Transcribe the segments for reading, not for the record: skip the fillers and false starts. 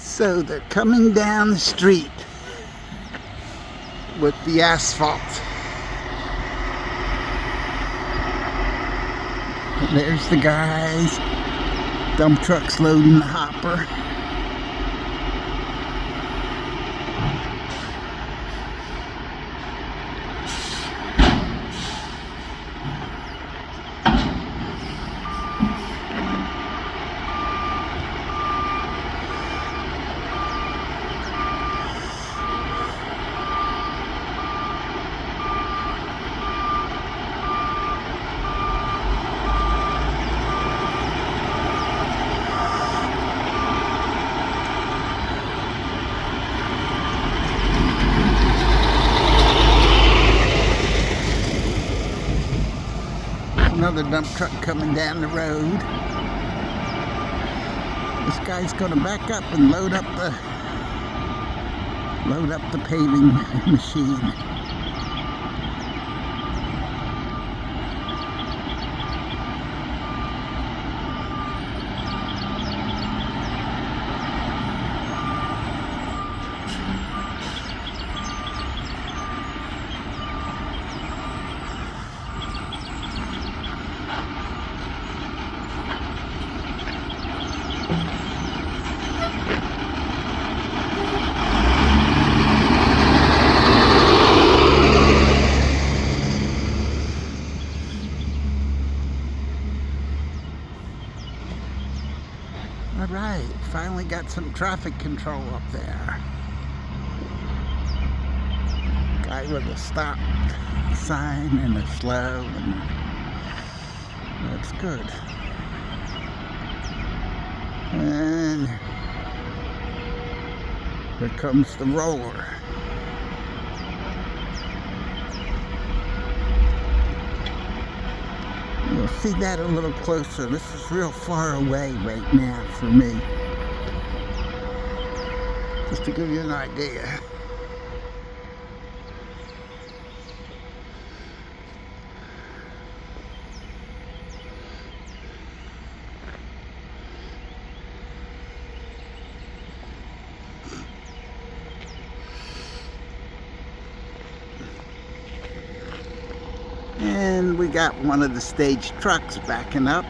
So they're coming down the street with the asphalt. And there's the guys. Dump trucks loading the hopper. Another dump truck coming down the road. This guy's going to back up and load up the paving machine. Alright, finally got some traffic control up there. Guy with a stop sign and a slow, and that's good. And here comes the roller. You'll see that a little closer. This is real far away right now for me. Just to give you an idea. And we got one of the stage trucks backing up.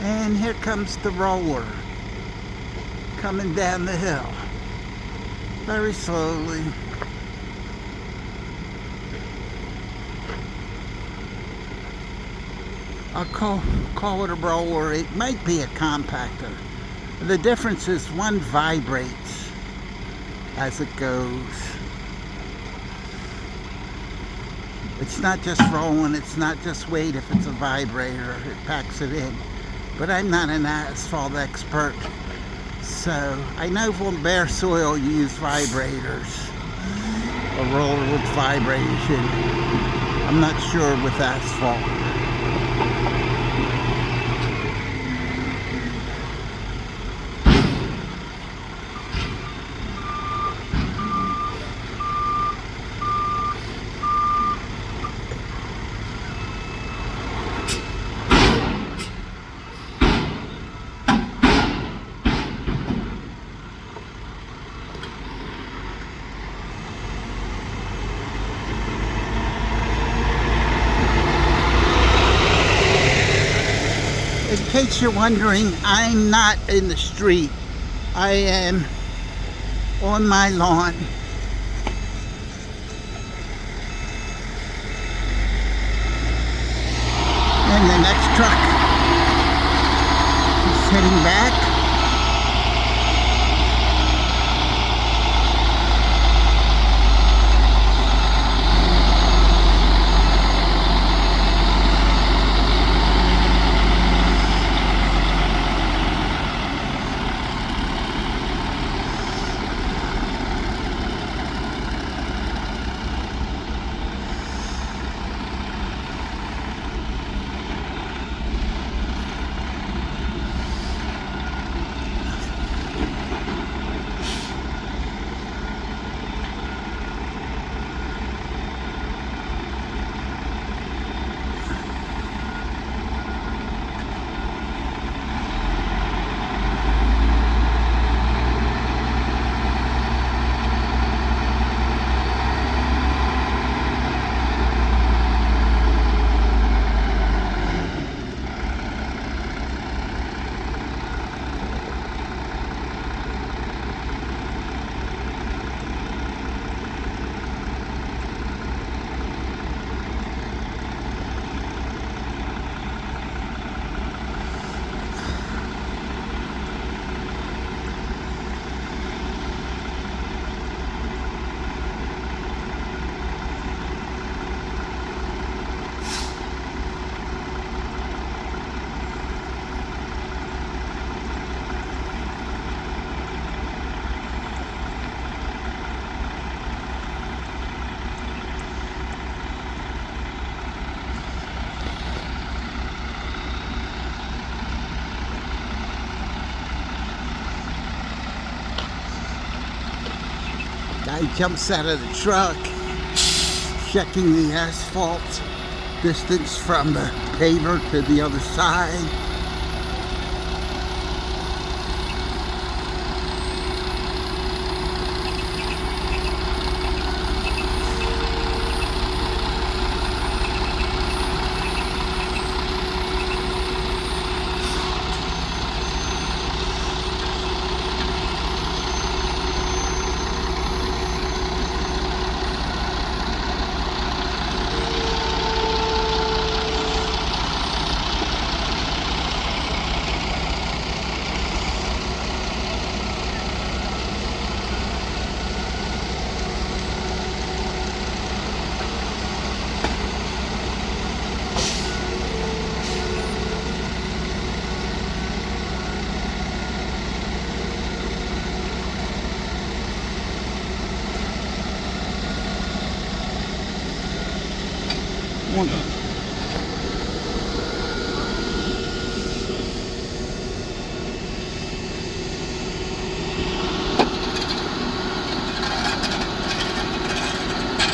And here comes the roller coming down the hill very slowly. I'll call it a roller. It might be a compactor. The difference is one vibrates as it goes. It's not just rolling, it's not just weight. If it's a vibrator, it packs it in. But I'm not an asphalt expert, so I know from bare soil you use vibrators, a roller with vibration. I'm not sure with asphalt. In case you're wondering, I'm not in the street. I am on my lawn. And the next truck is heading back. Guy jumps out of the truck, checking the asphalt distance from the paver to the other side.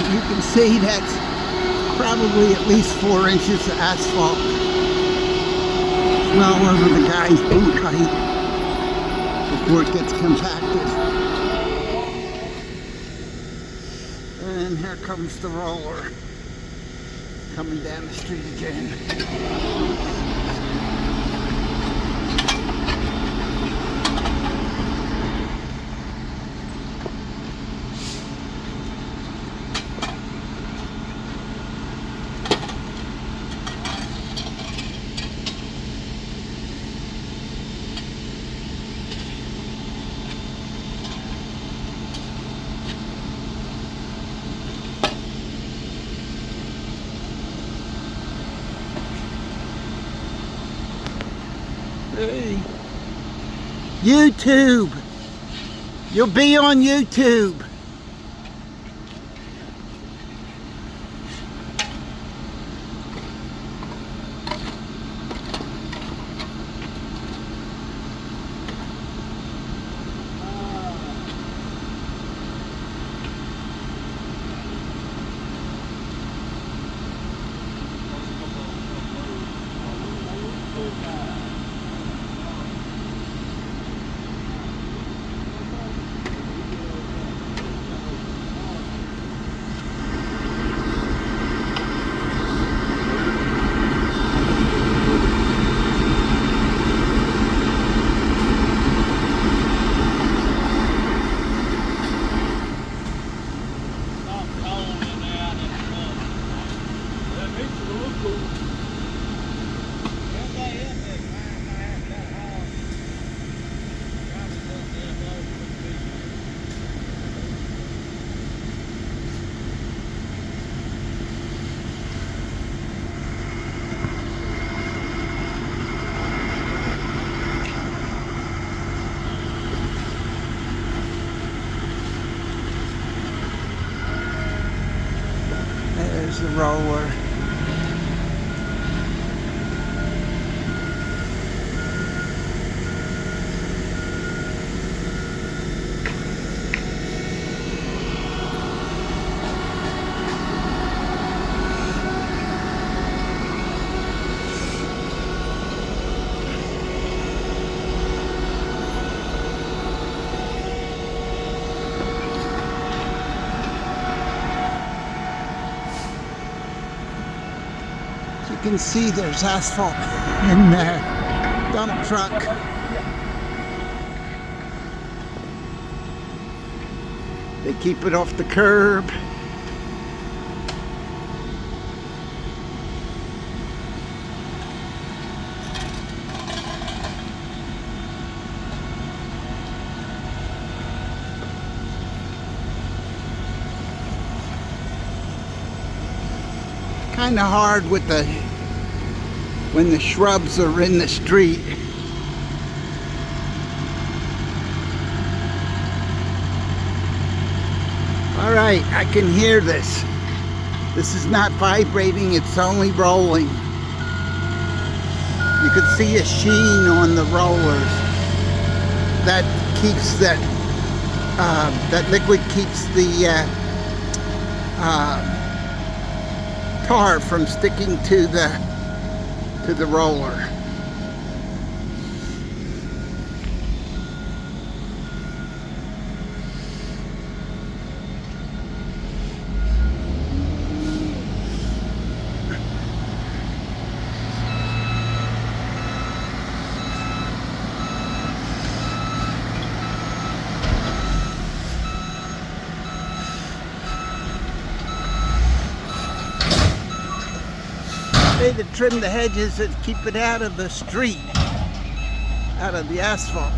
You can see that's probably at least 4 inches of asphalt all over the guy's boot height before it gets compacted. And here comes the roller coming down the street again. Hey. YouTube. You'll be on YouTube. There's the roller. You can see there's asphalt in the dump truck. They keep it off the curb. Kind of hard with when the shrubs are in the street. All right, I can hear this. This is not vibrating, it's only rolling. You can see a sheen on the rollers. That keeps that liquid keeps the tar from sticking to the roller. They trim the hedges and keep it out of the street, out of the asphalt.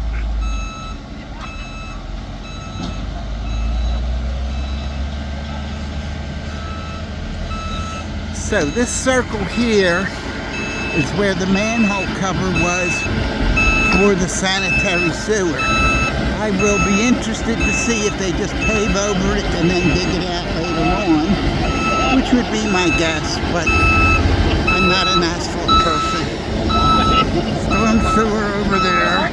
So this circle here is where the manhole cover was for the sanitary sewer. I will be interested to see if they just pave over it and then dig it out later on, which would be my guess, but I'm not an asphalt person. Storm sewer over there.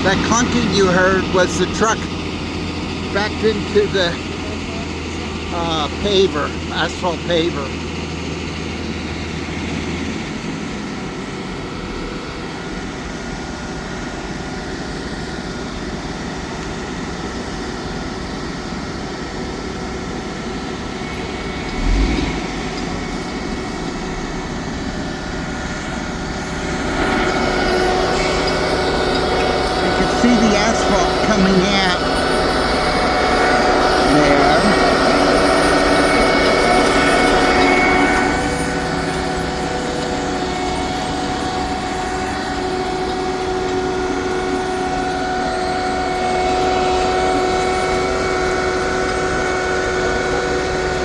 That clunking you heard was the truck backed into the asphalt paver. You can see the asphalt coming out there.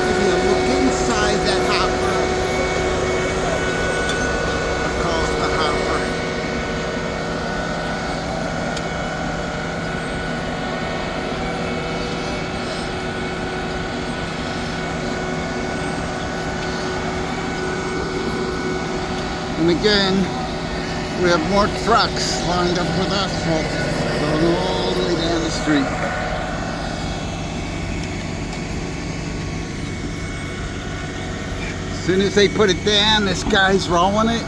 Maybe a look inside that hopper. I call it the hopper. And again, we have more trucks lined up with asphalt going all the way down the street. As soon as they put it down, this guy's rolling it.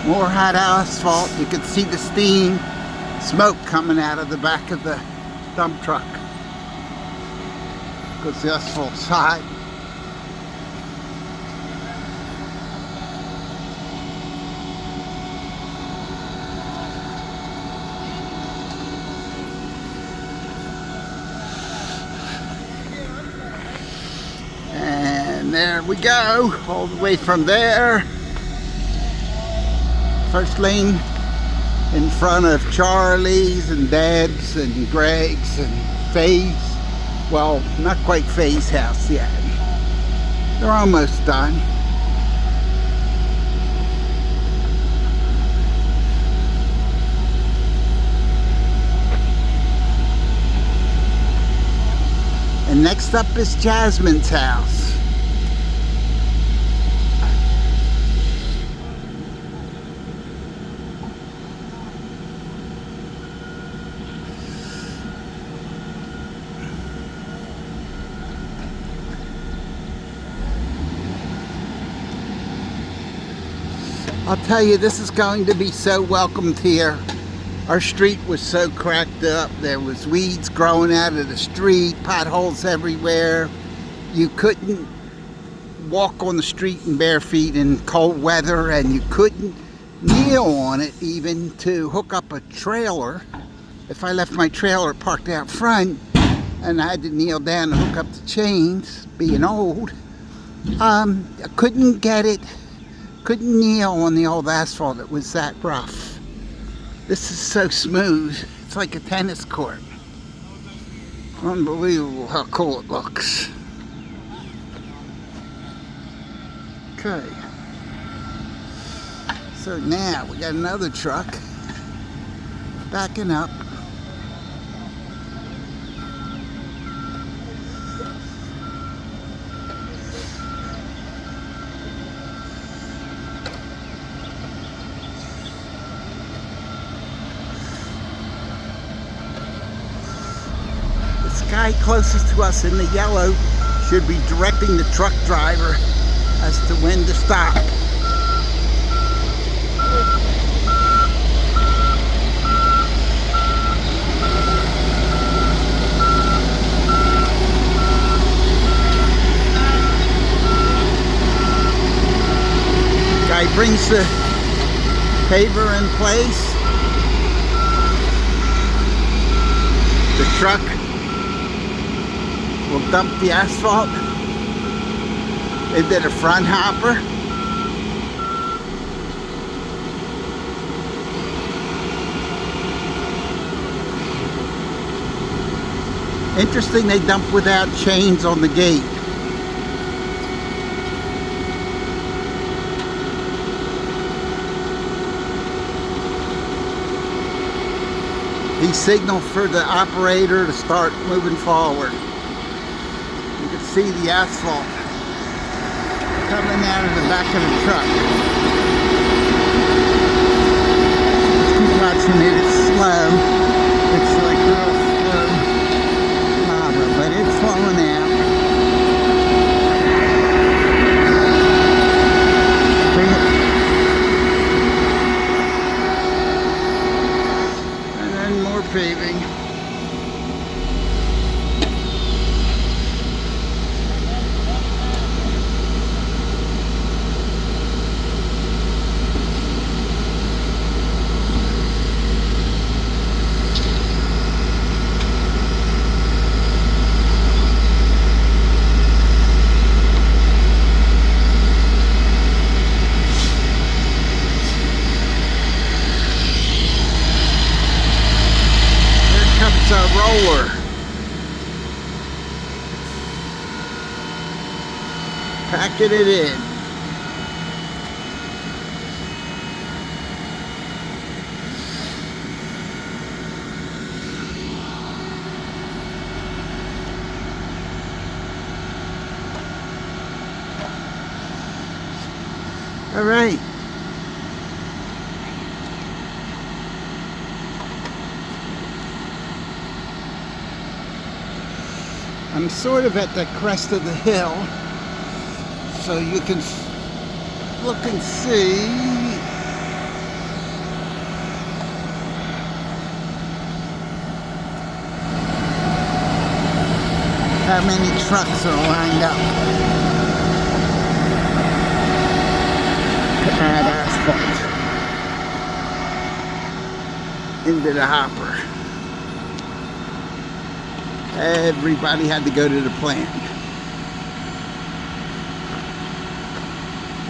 More hot asphalt. You can see the steam, smoke coming out of the back of the dump truck because the asphalt's hot. there we go, all the way from there. First lane in front of Charlie's and Deb's and Greg's and Faye's. Well, not quite Faye's house yet. They're almost done. And next up is Jasmine's house. I'll tell you, this is going to be so welcomed here. Our street was so cracked up. There was weeds growing out of the street, potholes everywhere. You couldn't walk on the street in bare feet in cold weather, and you couldn't kneel on it even to hook up a trailer. If I left my trailer parked out front and I had to kneel down to hook up the chains, being old, I couldn't get it. Couldn't kneel on the old asphalt. It was that rough. This is so smooth. It's like a tennis court. Unbelievable how cool it looks. Okay. So now we got another truck backing up. Guy closest to us in the yellow should be directing the truck driver as to when to stop. Guy brings the paver in place. The truck will dump the asphalt into the front hopper. Interesting, they dump without chains on the gate. He signaled for the operator to start moving forward. You can see the asphalt coming out of the back of the truck. Just keep watching it. It's slow. It's like real slow lava, but it's flowing out. And then more paving. Roller. Packing it in. All right. I'm sort of at the crest of the hill, so you can look and see. How many trucks are lined up to add asphalt into the hopper. Everybody had to go to the plant.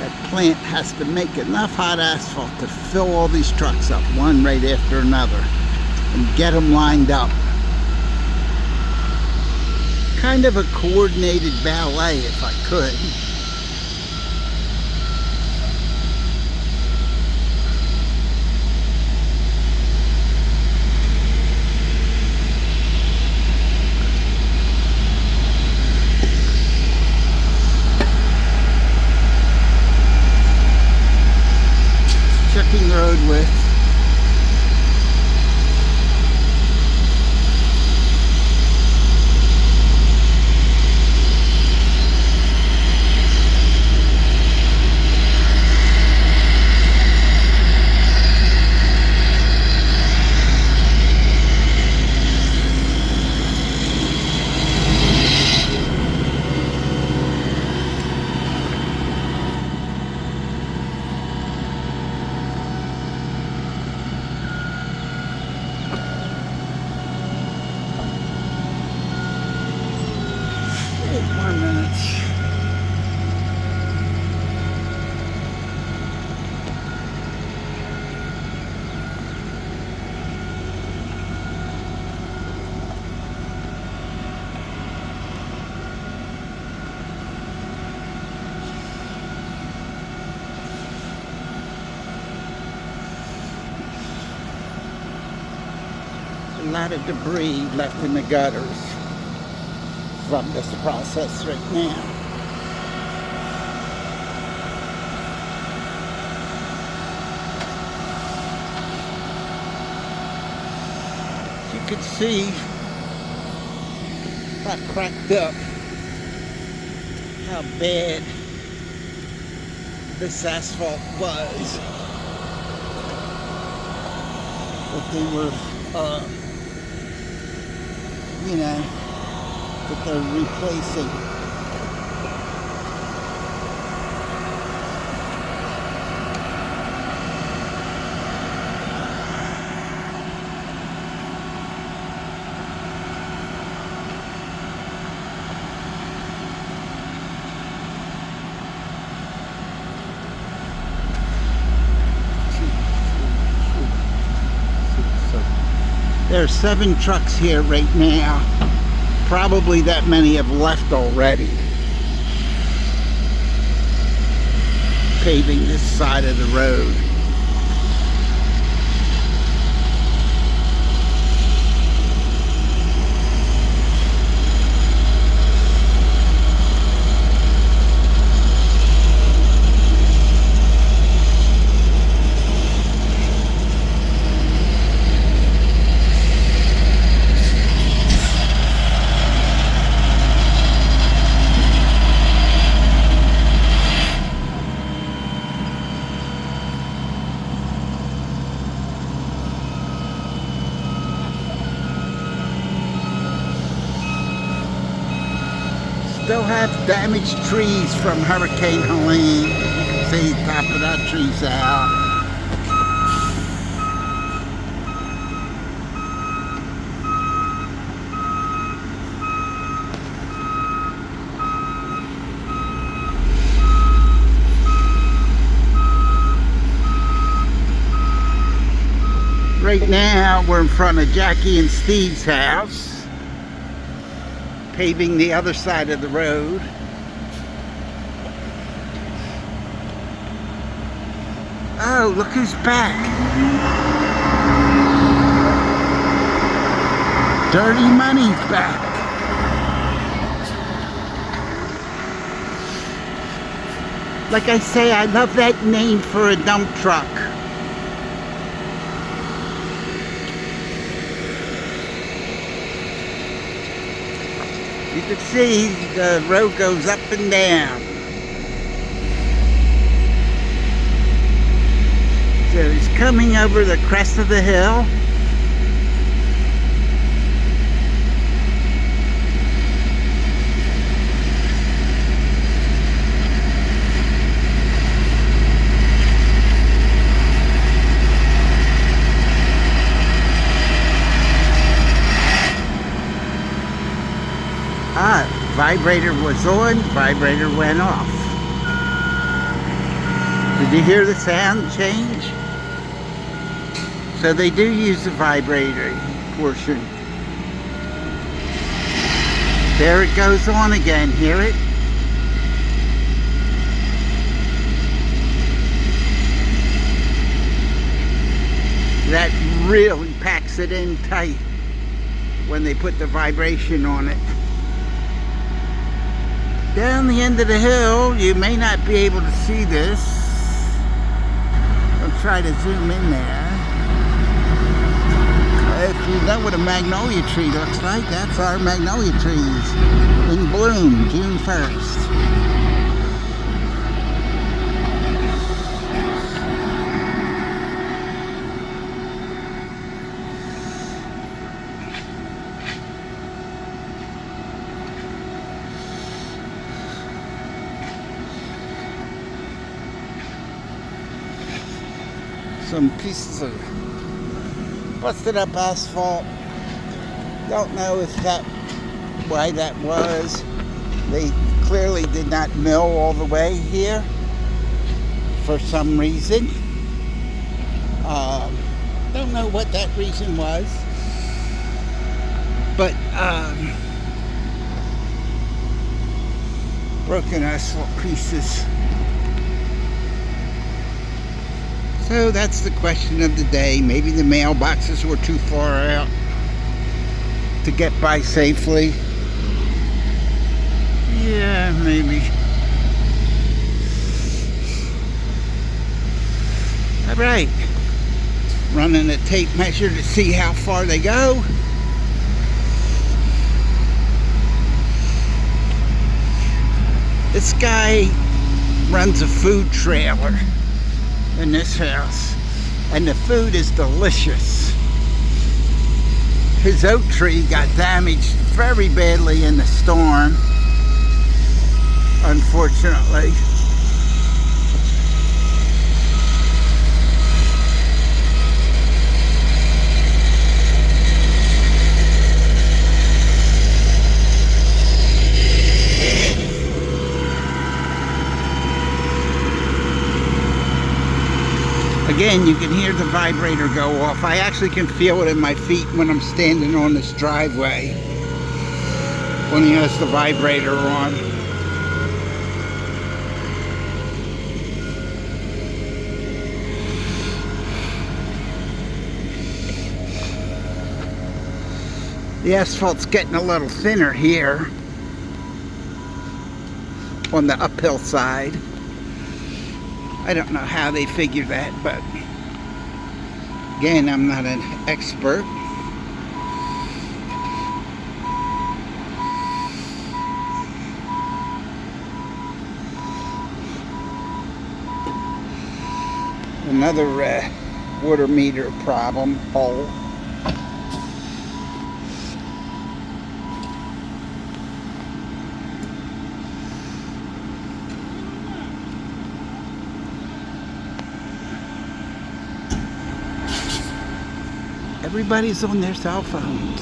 That plant has to make enough hot asphalt to fill all these trucks up, one right after another, and get them lined up. Kind of a coordinated ballet, if I could. Checking road width. A lot of debris left in the gutters from this process right now. You could see how cracked up, how bad this asphalt was. But they were, that they're replacing. There are 7 trucks here right now. Probably that many have left already. Paving this side of the road. Still have damaged trees from Hurricane Helene. You can see the top of that tree's out. Right now we're in front of Jackie and Steve's house, paving the other side of the road. Oh, look who's back. Dirty Money's back. Like I say, I love that name for a dump truck. You can see the road goes up and down. So he's coming over the crest of the hill. Vibrator was on, vibrator went off. Did you hear the sound change? So they do use the vibrator portion. There it goes on again, hear it? That really packs it in tight when they put the vibration on it. Down the end of the hill, you may not be able to see this. I'll try to zoom in there. If you know what a magnolia tree looks like, that's our magnolia trees in bloom, June 1st. Some pieces of busted up asphalt. Don't know if why that was. They clearly did not mill all the way here for some reason. Don't know what that reason was, but broken asphalt pieces. So that's the question of the day. Maybe the mailboxes were too far out to get by safely. Yeah, maybe. All right. Running a tape measure to see how far they go. This guy runs a food trailer in this house, and the food is delicious. His oak tree got damaged very badly in the storm, unfortunately. Again, you can hear the vibrator go off. I actually can feel it in my feet when I'm standing on this driveway when he has the vibrator on. The asphalt's getting a little thinner here on the uphill side. I don't know how they figure that, but again, I'm not an expert. Another water meter problem, hole. Everybody's on their cell phones,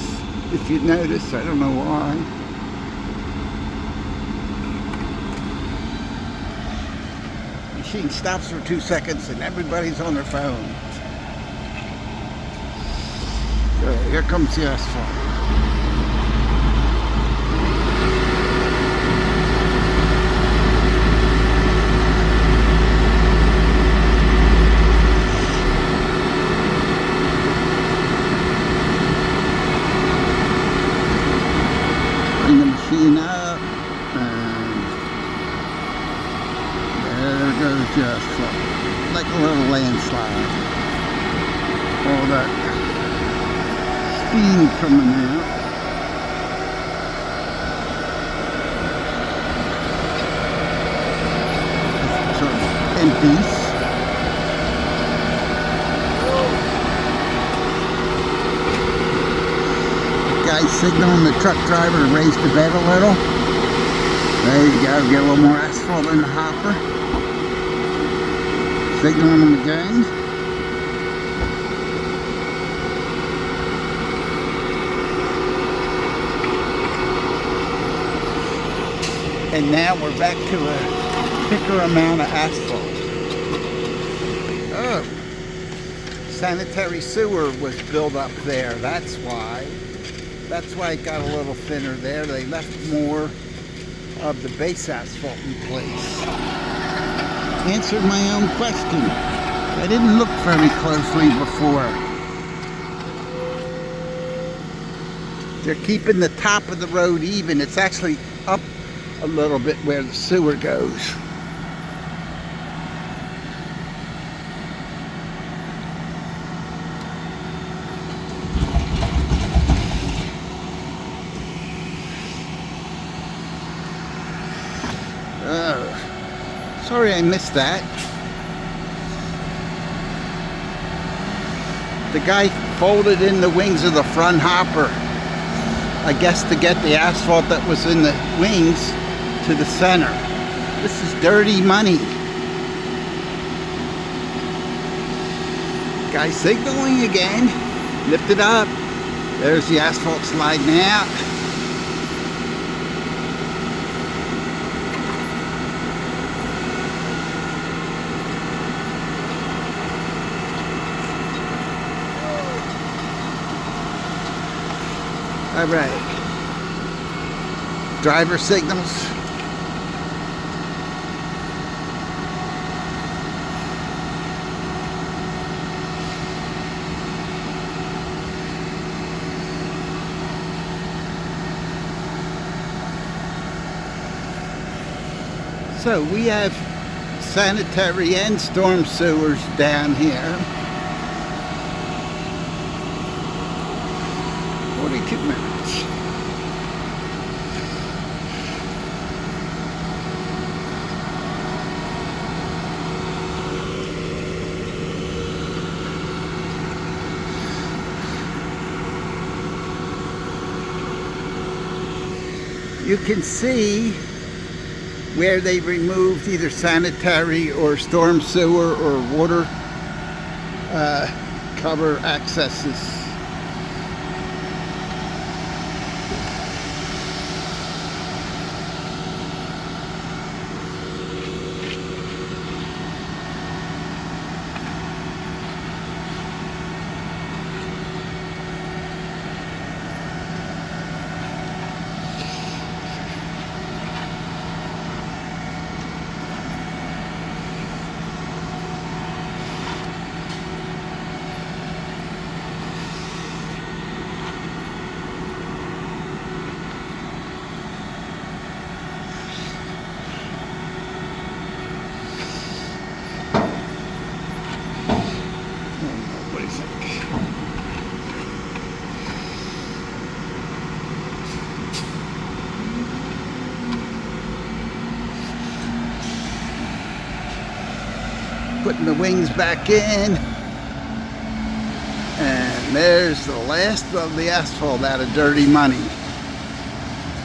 if you notice. I don't know why. Machine stops for 2 seconds and everybody's on their phones. So here comes the asphalt. Bring the machine up, and there goes the asphalt, like a little landslide. All that steam coming out. So it empties. Guy signaling the truck driver to raise the bed a little. There you go, get a little more asphalt in the hopper. Signaling them again. And now we're back to a thicker amount of asphalt. Oh, sanitary sewer was built up there. That's why. That's why it got a little thinner there. They left more of the base asphalt in place. Answered my own question. I didn't look very closely before. They're keeping the top of the road even. It's actually up a little bit where the sewer goes. Sorry I missed that. The guy folded in the wings of the front hopper, I guess to get the asphalt that was in the wings to the center. This is dirty money. Guy signaling again. Lift it up. There's the asphalt sliding out. All right. Driver signals. So we have sanitary and storm sewers down here. 42 minutes. You can see where they removed either sanitary or storm sewer or water cover accesses. Putting the wings back in, and there's the last of the asphalt out of dirty money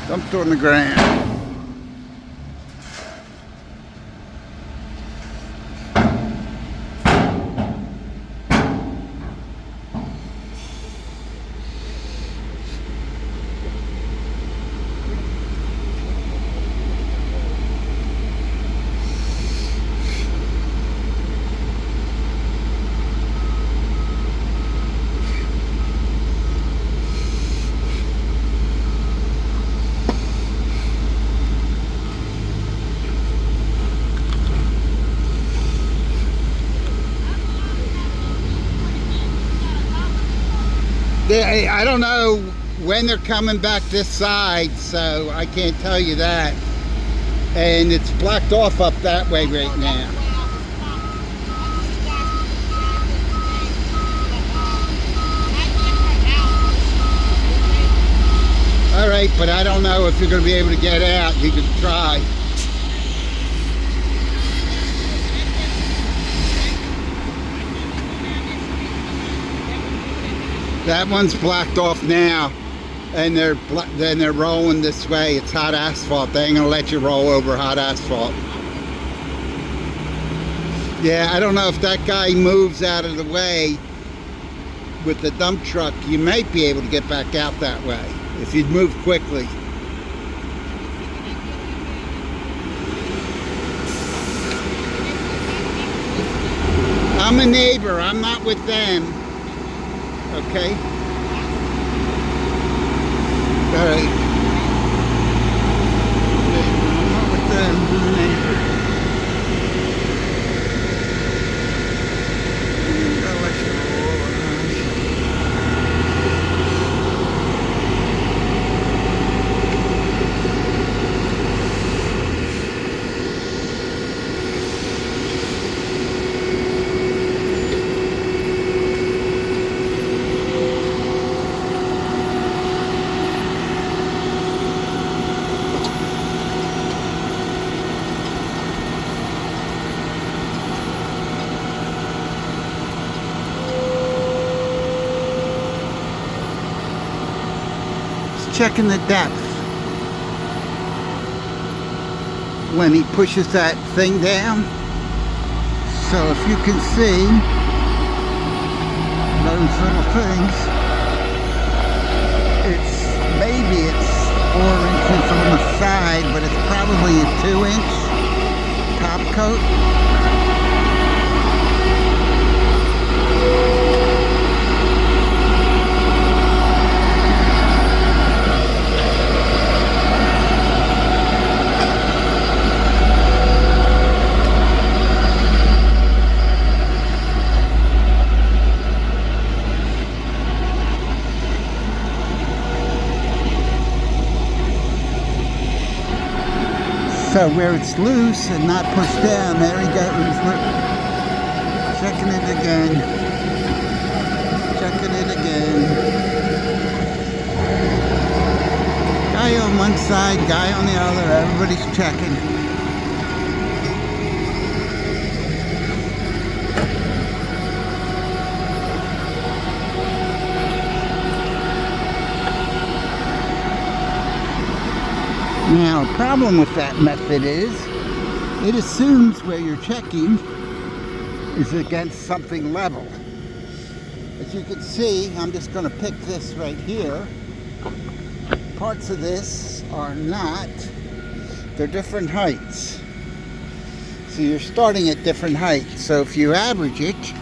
dumped on the ground. I don't know when they're coming back this side, so I can't tell you that. And it's blocked off up that way right now. All right, but I don't know if you're going to be able to get out. You can try. That one's blocked off now, and they're rolling this way. It's hot asphalt. They ain't gonna let you roll over hot asphalt. Yeah, I don't know if that guy moves out of the way with the dump truck. You might be able to get back out that way if you'd move quickly. I'm a neighbor. I'm not with them. Okay? All right. I'm not with them. I'm a neighbor. Checking the depth when he pushes that thing down. So if you can see those little things, maybe it's 4 inches on the side, but it's probably a 2-inch top coat. So where it's loose and not pushed down, there he goes. Checking it again. Checking it again. Guy on one side, guy on the other, everybody's checking. Now, the problem with that method is it assumes where you're checking is against something level. As you can see, I'm just going to pick this right here. Parts of this are not. They're different heights. So you're starting at different heights. So if you average it,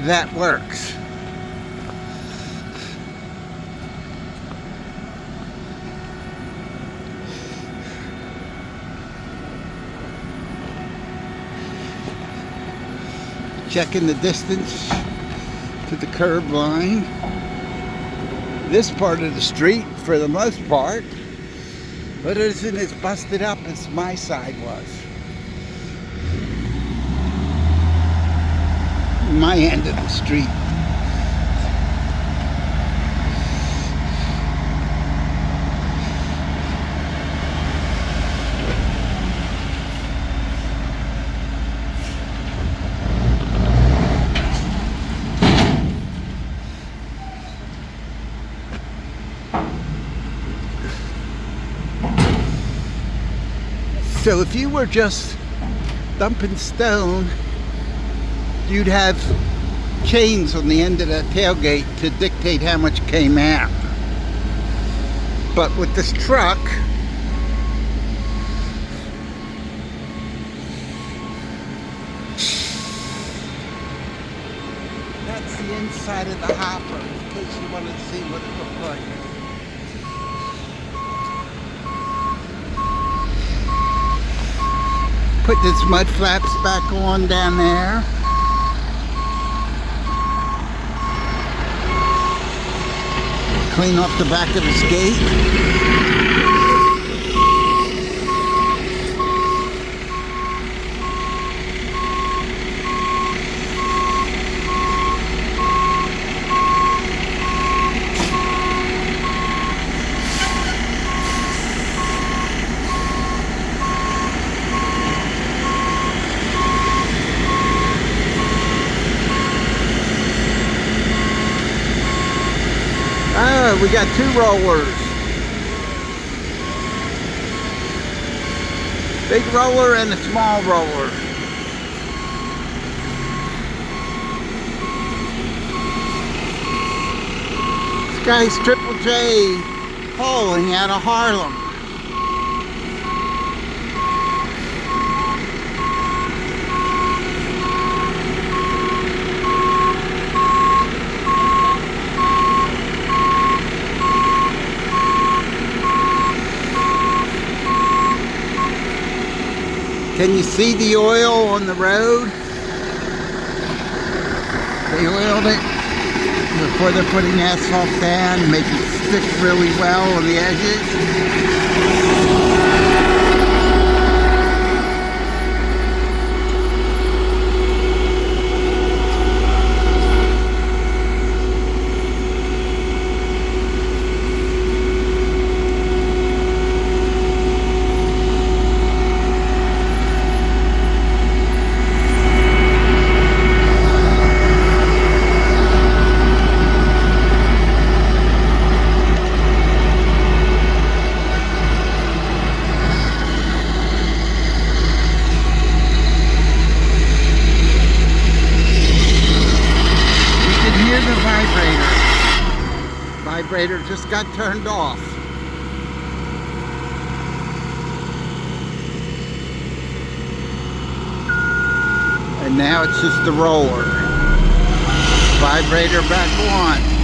that works. Checking the distance to the curb line. This part of the street, for the most part, but it isn't as busted up as my side was. My end of the street. So if you were just dumping stone, you'd have chains on the end of the tailgate to dictate how much came out. But with this truck, that's the inside of the hopper, in case you want to see what it looks like. Put this mud flaps back on down there. Clean off the back of the skate. Oh, we got 2 rollers. Big roller and a small roller. This guy's Triple J hauling out of Harlem. Can you see the oil on the road? They oiled it before they're putting asphalt down, make it stick really well on the edges. Vibrator just got turned off. And now it's just the roller. Vibrator back on.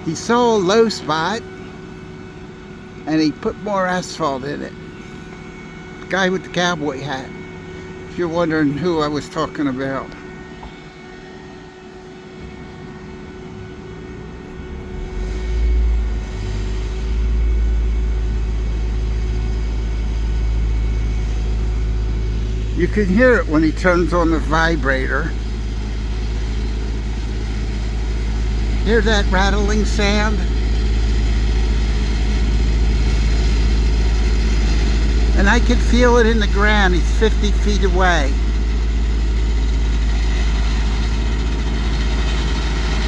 He saw a low spot and he put more asphalt in it. The guy with the cowboy hat, if you're wondering who I was talking about. You can hear it when he turns on the vibrator. Hear that rattling sound? And I could feel it in the ground. He's 50 feet away.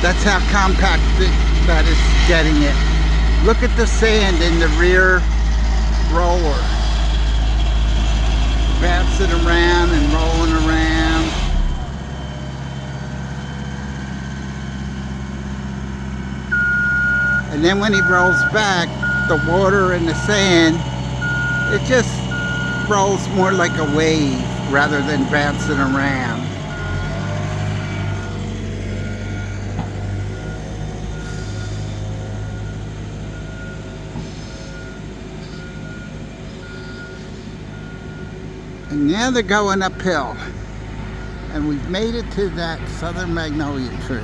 That's how compact that is getting it. Look at the sand in the rear roller. Bouncing around and rolling around. And then when he rolls back, the water and the sand, it just rolls more like a wave rather than bouncing around. And now they're going uphill. And we've made it to that southern magnolia tree.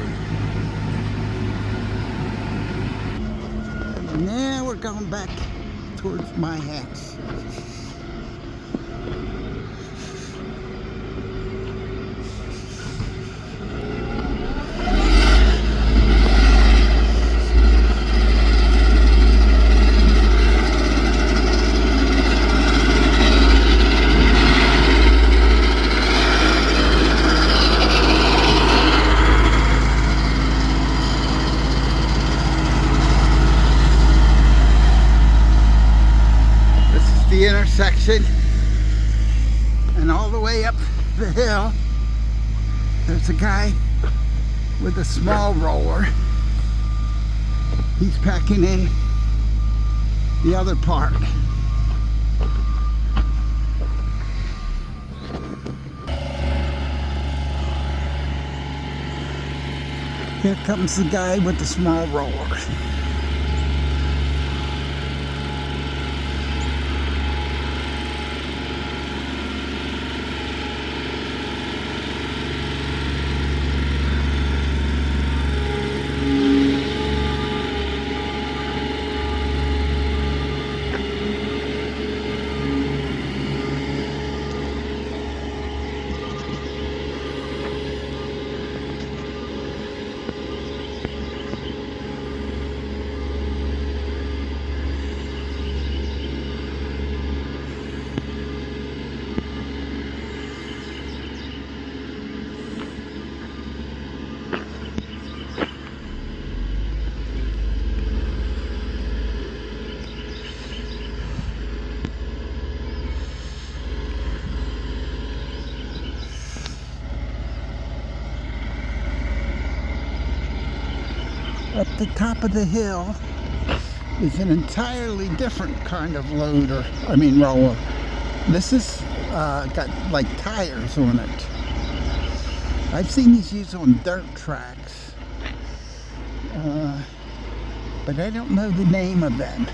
Now we're going back towards my house. The intersection, and all the way up the hill there's a guy with a small roller. He's packing in the other part. Here comes the guy with the small roller. the top of the hill is an entirely different kind of loader, roller. This is got like tires on it. I've seen these used on dirt tracks, but I don't know the name of them.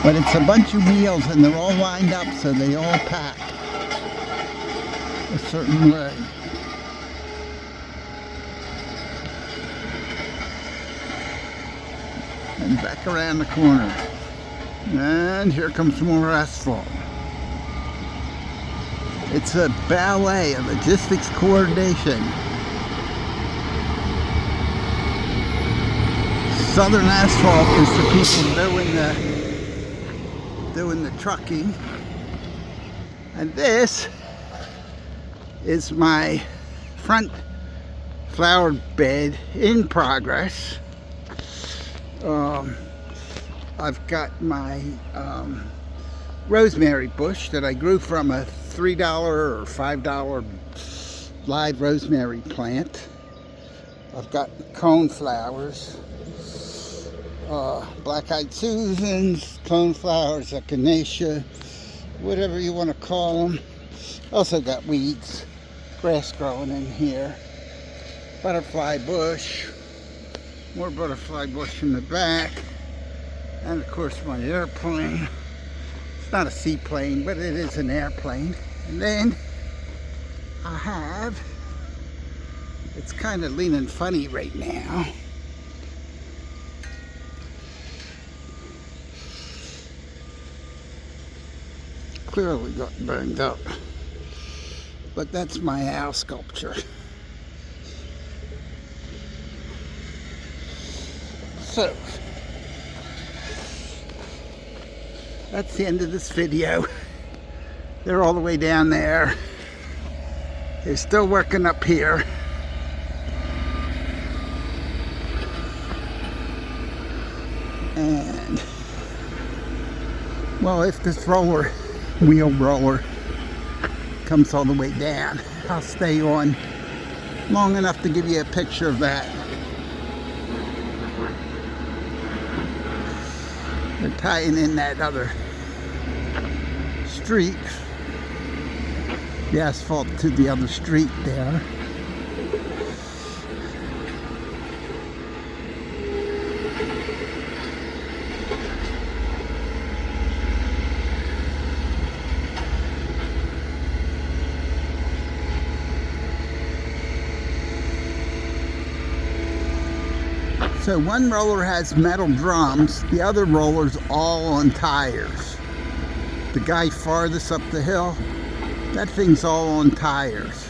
But it's a bunch of wheels and they're all lined up so they all pack a certain way. And back around the corner. And here comes more asphalt. It's a ballet, a logistics coordination. Southern Asphalt is the people doing the trucking. And this is my front flower bed in progress. I've got my rosemary bush that I grew from a $3 or $5 live rosemary plant. I've got cone flowers, black-eyed Susans, cone flowers, echinacea, whatever you want to call them. Also got weeds, grass growing in here, butterfly bush, more butterfly bush in the back, and of course my airplane. It's not a seaplane, but it is an airplane. And then I have, it's kind of leaning funny right now. Clearly got burned up. But that's my owl sculpture. So, that's the end of this video. They're all the way down there. They're still working up here. And, well, if this wheel roller comes all the way down, I'll stay on long enough to give you a picture of that. They're tying in that other street, the asphalt to the other street there. So one roller has metal drums, the other roller's all on tires. The guy farthest up the hill, that thing's all on tires.